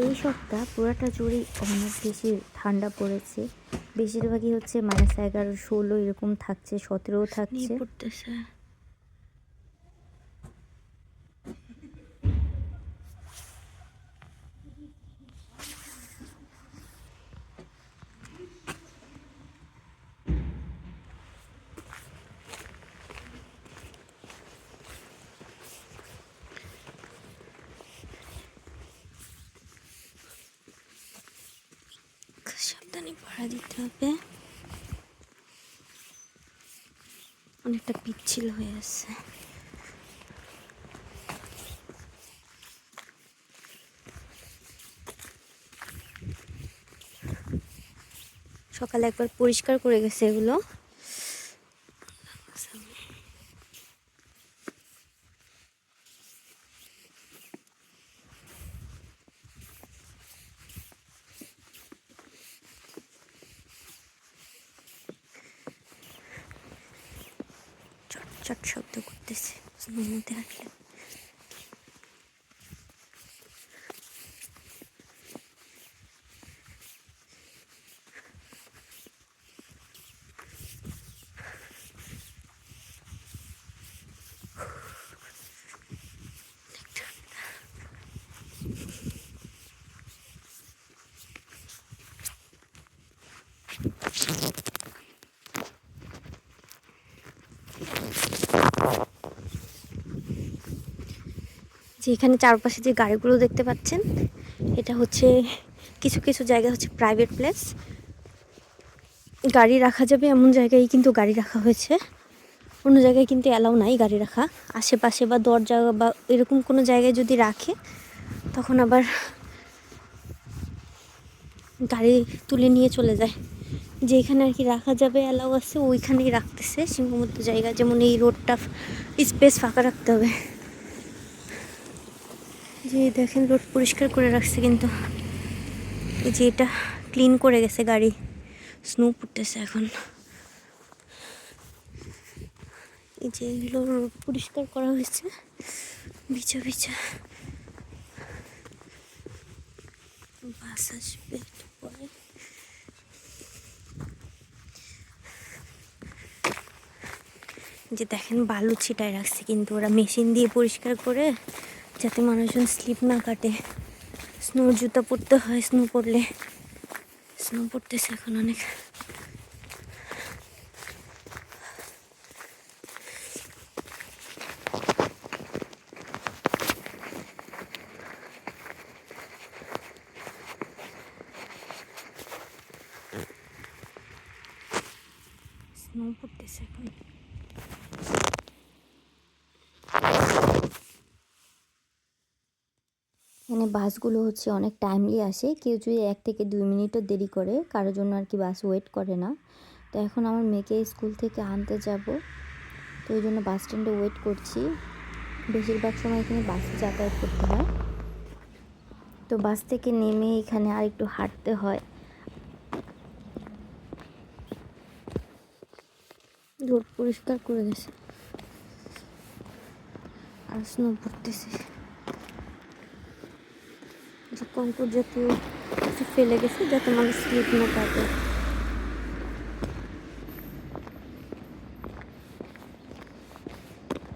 এই সপ্তাহ পুরাটা জুড়েই অনেক বেশি ঠান্ডা পড়েছে। বেশিরভাগই হচ্ছে -11, 16 এরকম থাকছে, 17ও থাকছে। পড়তেছে। সাবধানে পাড়া দিতে হবে, অনেকটা পিচ্ছিল হয়ে আছে। সকালে একবার পরিষ্কার করে গেছে এগুলো। চট চট শব্দ করতেছে মধ্যে হাঁটলে। যে এখানে চারপাশে যে গাড়িগুলো দেখতে পাচ্ছেন, এটা হচ্ছে কিছু কিছু জায়গা হচ্ছে প্রাইভেট প্লেস। গাড়ি রাখা যাবে এমন জায়গায় কিন্তু গাড়ি রাখা হয়েছে, অন্য জায়গায় কিন্তু অ্যালাউ নাই গাড়ি রাখা। আশেপাশে বা দরজা বা এরকম কোনো জায়গায় যদি রাখে তখন আবার গাড়ি তুলে নিয়ে চলে যায়। যেখানে আর কি রাখা যাবে অ্যালাউ আছে ওইখানেই রাখতেছে সীমাবদ্ধ জায়গা। যেমন এই রোডটা স্পেস ফাঁকা রাখতে হবে। যে দেখেন রোড পরিষ্কার করে রাখছে, কিন্তু এই যে এটা ক্লিন করে গেছে গাড়ি। স্নো পড়তেছে এখন। এই যে এগুলো রোড পরিষ্কার করা হয়েছে, বিছা বিছা। বাস আসবে পরে। যে দেখেন বালু ছিটায় রাখছে, কিন্তু ওরা মেশিন দিয়ে পরিষ্কার করে যাতে মানুষজন স্লিপ না কাটে। স্নো জুতা পরতে হয় স্নো পরলে। স্নো পড়তেছে এখন অনেক। স্নো পড়তেছে এখন। এখানে বাসগুলো হচ্ছে অনেক টাইমলি আসে। কেউ যদি 1 থেকে 2 মিনিটও দেরি করে, কারোর জন্য আর কি বাস ওয়েট করে না। তো এখন আমার মেয়েকে স্কুল থেকে আনতে যাব, তো ওই জন্য বাস স্ট্যান্ডে ওয়েট করছি। বেশিরভাগ সময় এখানে বাসে যাতায়াত করতে হয়। তো বাস থেকে নেমে এখানে আর একটু হাঁটতে হয়। রোড পরিষ্কার করে গেছে আর স্নো পড়তেছে। যে কংক্রিট জাতীয় কিছু ফেলে গেছে যাতে মানুষ স্লিপ না কাটে।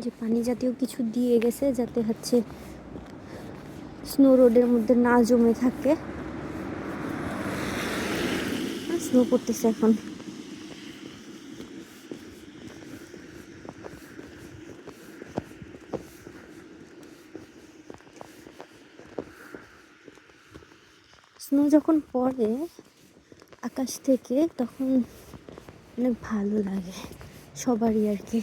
যে পানি জাতীয় কিছু দিয়ে গেছে যাতে হচ্ছে স্নো রোডের মধ্যে না জমে থাকে। স্নো পড়তেছে এখন। স্নো যখন পড়ে আকাশ থেকে তখন অনেক ভালো লাগে সবারই আর কি।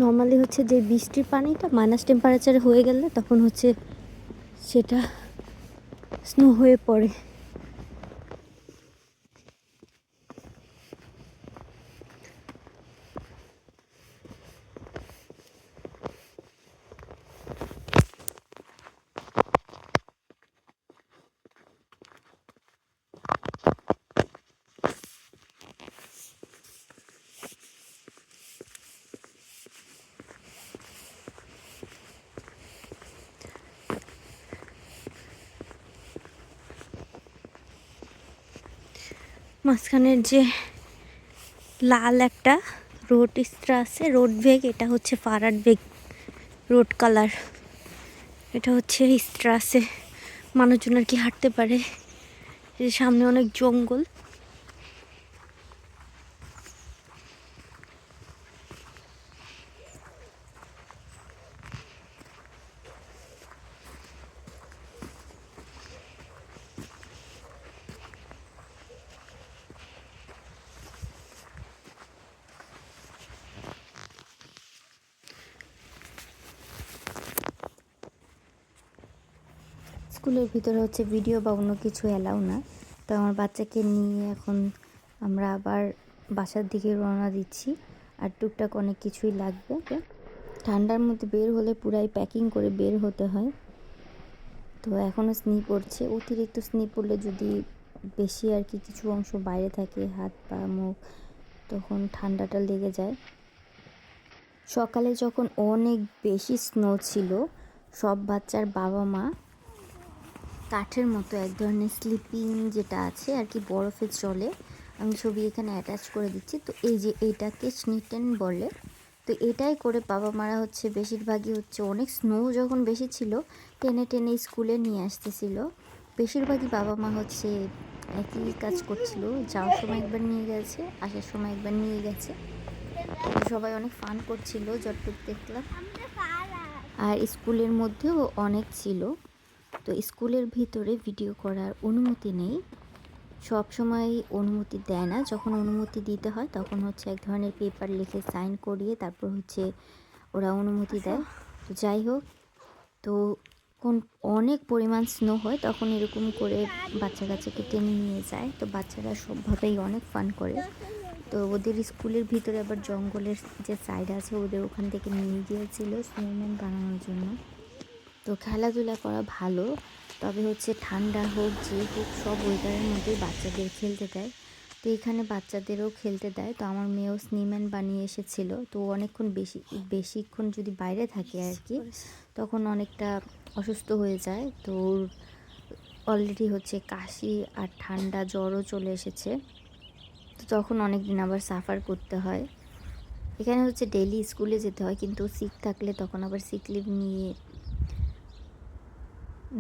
নর্মালি হচ্ছে যে বৃষ্টির পানিটা মাইনাস টেম্পারেচারে হয়ে গেলে তখন হচ্ছে সেটা স্নো হয়ে পড়ে। মাঝখানের যে লাল একটা রোড স্ট্রা আছে, রোড বেগ, এটা হচ্ছে ফারাড বেগ রোড কালার। এটা হচ্ছে স্ট্রা আছে, মানুষজন আর কি হাঁটতে পারে। এই সামনে অনেক জঙ্গল। স্কুলের ভিতরে হচ্ছে ভিডিও বা অন্য কিছু অ্যালাউ না। তো আমার বাচ্চাকে নিয়ে এখন আমরা আবার বাসার দিকে রওনা দিচ্ছি। আর টুকটাক অনেক কিছুই লাগবে। ঠান্ডার মধ্যে বের হলে পুরাই প্যাকিং করে বের হতে হয়। তো এখনও স্নি পড়ছে। অতিরিক্ত স্নি পড়লে যদি বেশি আর কি কিছু অংশ বাইরে থাকে, হাত পা মুখ, তখন ঠান্ডাটা লেগে যায়। সকালে যখন অনেক বেশি স্নো ছিল, সব বাচ্চার বাবা মা কাঠের মতো এক ধরনের স্লিপিং যেটা আছে আর কি, বরফে চলে, আমি ছবি এখানে অ্যাটাচ করে দিচ্ছি। তো এই যে এইটাকে স্নিটেন বলে। তো এটাই করে বাবা মারা হচ্ছে বেশিরভাগই হচ্ছে অনেক স্নো যখন বেশি ছিল টেনে টেনে স্কুলে নিয়ে আসতেছিল। বেশিরভাগই বাবা মা হচ্ছে একই কাজ করছিল, যাওয়ার সময় একবার নিয়ে গেছে, আসার সময় একবার নিয়ে গেছে। সবাই অনেক ফান করছিল যতটুকু দেখলাম। আর স্কুলের মধ্যেও অনেক ছিল। তো স্কুলের ভিতরে ভিডিও করার অনুমতি নেই, সব সময় অনুমতি দেয় না। যখন অনুমতি দিতে হয় তখন হচ্ছে এক ধরনের পেপার লিখে সাইন করিয়ে তারপর হচ্ছে ওরা অনুমতি দেয়। তো যাই হোক, তো কোন অনেক পরিমাণ স্নো হয় তখন এরকম করে বাচ্চা কাচ্চাকে টেনে নিয়ে যায়। তো বাচ্চারা সবভাবেই অনেক ফান করে। তো ওদের স্কুলের ভিতরে আবার জঙ্গলের যে সাইড আছে ওদের ওখান থেকে নিয়ে গিয়েছিল স্নোম্যান বানানোর জন্য। তো খেলাধুলা করা ভালো, তবে হচ্ছে ঠান্ডা হোক যে হোক সব ওয়েদারের মধ্যেই বাচ্চাদের খেলতে দেয়। তো এখানে বাচ্চাদেরও খেলতে দেয়। তো আমার মেয়েও স্নিম্যান বানিয়ে এসেছিল। তো অনেকক্ষণ বেশিক্ষণ যদি বাইরে থাকে আর কি, তখন অনেকটা অসুস্থ হয়ে যায়। তো ওর অলরেডি হচ্ছে কাশি আর ঠান্ডা জ্বরও চলে এসেছে। তো তখন অনেক দিন আবার সাফার করতে হয়। এখানে হচ্ছে ডেইলি স্কুলে যেতে হয়, কিন্তু সিক থাকলে তখন আবার সিক লিভ নিয়ে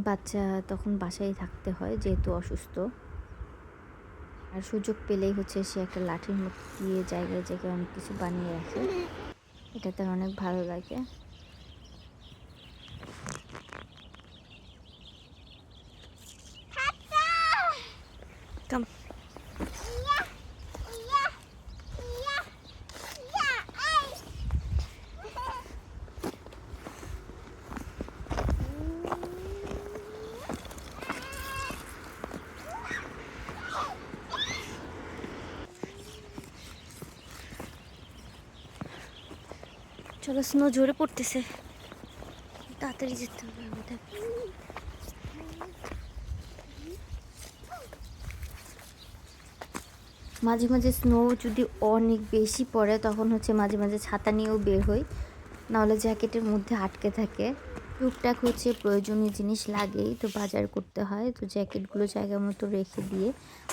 বাচ্চা তখন বাসায় থাকতে হয় যেহেতু অসুস্থ। আর সুযোগ পেলেই হচ্ছে সে একটা লাঠির মতো দিয়ে জায়গায় জায়গায় অনেক কিছু বানিয়ে রাখে, এটা তার অনেক ভালো লাগে। কাম চলো, স্নো জোরে পড়তেছে, তাড়াতাড়ি যেতে হবে আমাদের। মাঝে মাঝে স্নো যদি অনেক বেশি পড়ে তখন হচ্ছে মাঝে মাঝে ছাতা নিয়েও বের হই, নাহলে জ্যাকেটের মধ্যে আটকে থাকে। টুকটাক হচ্ছে প্রয়োজনীয় জিনিস লাগেই, তো বাজার করতে হয়। তো জ্যাকেটগুলো জায়গা মতো রেখে দিয়ে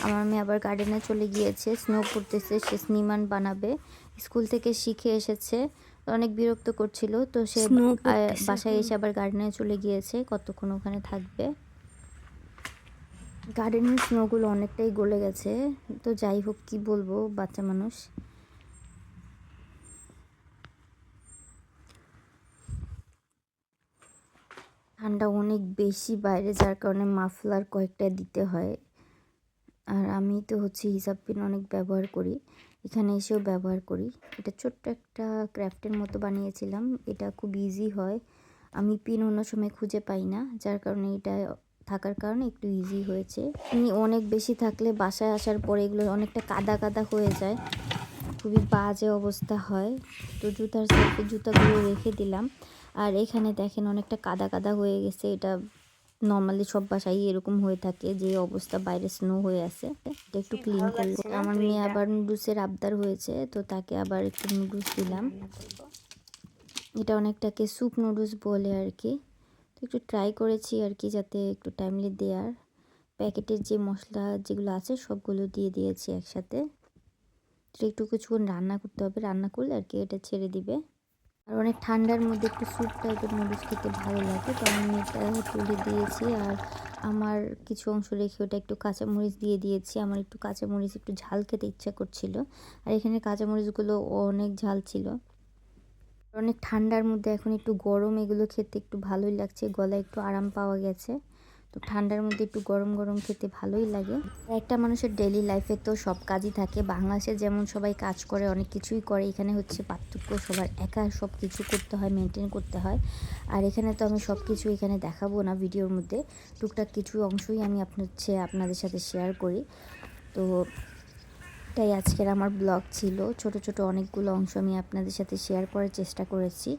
আমার মেয়ে আবার গার্ডেনে চলে গিয়েছে, স্নো পড়তেছে, সে স্নিমান বানাবে, স্কুল থেকে শিখে এসেছে। অনেক বিরক্ত করছিল, তো সে স্নো পড়তেছে বাসায় এসে আবার গার্ডেনে চলে গিয়েছে, কতক্ষণ ওখানে থাকবে। গার্ডেনের স্নোগুলো অনেকটাই গলে গেছে। তো যাই হোক, কি বলবো, বাচ্চা মানুষ। ঠান্ডা অনেক বেশি বাইরে, যার কারণে মাফলার কয়েকটা দিতে হয়। আর আমি তো হচ্ছে হিসাব পিন অনেক ব্যবহার করি, এখানে এসেও ব্যবহার করি। এটা ছোট্ট একটা ক্রাফটের মতো বানিয়েছিলাম, এটা খুব ইজি হয়। আমি পিন অন্য সময় খুঁজে পাই না, যার কারণে এটা থাকার কারণে একটু ইজি হয়েছে। অনেক বেশি থাকলে বাসায় আসার পরে এগুলো অনেকটা কাদা কাদা হয়ে যায়, খুবই বাজে অবস্থা হয়। তো জুতার সাথে জুতাগুলো রেখে দিলাম। আর এখানে দেখেন অনেকটা কাদা কাদা হয়ে গেছে, এটা নর্মালি সব বাসায় এরকম হয়ে থাকে, যে অবস্থা বাইরে স্নো হয়ে আছে। এটা একটু ক্লিন করবো। আমার মেয়ে আবার নুডলসের আবদার হয়েছে, তো তাকে আবার একটু নুডলস দিলাম। এটা অনেকটাকে স্যুপ নুডলস বলে আর কি। তো একটু ট্রাই করেছি আর কি, যাতে একটু টাইমলি দেওয়ার। প্যাকেটের যে মশলা যেগুলো আছে সবগুলো দিয়ে দিয়েছি একসাথে। এটা একটু কিছুক্ষণ রান্না করতে হবে, রান্না করলে আর কি এটা ছেড়ে দিবে। আর অনেক ঠান্ডার মধ্যে একটু স্যুপ টাইপের নুডলস খেতে ভালো লাগে, তো আমি এটা তুলে দিয়েছি। আর আমার কিছু অংশ রেখে ওটা একটু কাঁচামরিচ দিয়ে দিয়েছি। আমার একটু কাঁচামরিচ একটু ঝাল খেতে ইচ্ছা করছিল, আর এখানে কাঁচামরিচগুলো অনেক ঝাল ছিল। অনেক ঠান্ডার মধ্যে এখন একটু গরম এগুলো খেতে একটু ভালোই লাগছে, গলায় একটু আরাম পাওয়া গেছে। তো ঠান্ডার মধ্যে একটু গরম গরম খেতে ভালোই লাগে। একটা মানুষের ডেইলি লাইফে তো সব কাজই থাকে, বাংলাদেশে যেমন সবাই কাজ করে, অনেক কিছুই করে, এখানে হচ্ছে পার্থক্য, সবার একা সব কিছু করতে হয়, মেনটেন করতে হয়। আর এখানে তো আমি সব কিছু এখানে দেখাবো না ভিডিওর মধ্যে, টুকটাক কিছু অংশই আমি আপনাদের সাথে শেয়ার করি। তো এটাই আজকের আমার ব্লগ ছিল, ছোট ছোট অনেকগুলো অংশ আমি আপনাদের সাথে শেয়ার করার চেষ্টা করেছি।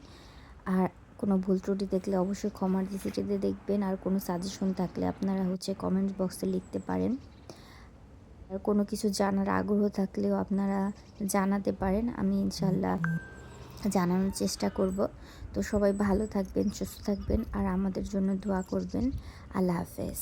আর কোনো ভুল ত্রুটি দেখলে অবশ্যই ক্ষমার দৃষ্টিতে দেখবেন। আর কোনো সাজেশন থাকলে আপনারা হচ্ছে কমেন্ট বক্সে লিখতে পারেন। আর কোনো কিছু জানার আগ্রহ থাকলেও আপনারা জানাতে পারেন, আমি ইনশাল্লাহ জানানোর চেষ্টা করব। তো সবাই ভালো থাকবেন, সুস্থ থাকবেন, আর আমাদের জন্য দোয়া করবেন। আল্লাহ হাফেজ।